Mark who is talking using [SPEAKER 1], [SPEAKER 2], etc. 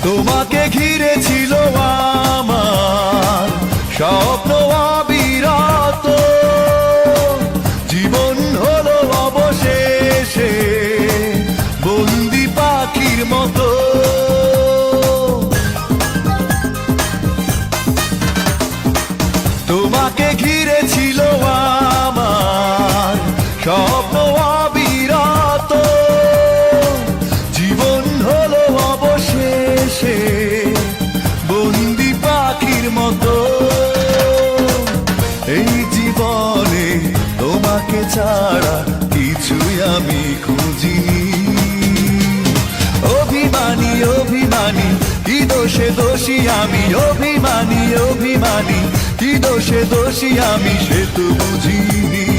[SPEAKER 1] তোমাকে ঘিরে ছিল আমার স্বপ্ন অবিরত, জীবন হলো অবশেষে বন্দি পাখির মতো। তোমাকে ঘিরে ছিল আমার স্বপ্ন অবিরত, জীবন হলো অবশেষে বন্দি পাখির মতো। এই জীবনে তোমাকে ছাড়া কিছুই আমি খুঁজিনি। অভিমানী অভিমানী কি দোষে দোষী আমি, অভিমানী অভিমানী কি দোষে দোষী আমি, সে তো বুঝিনি।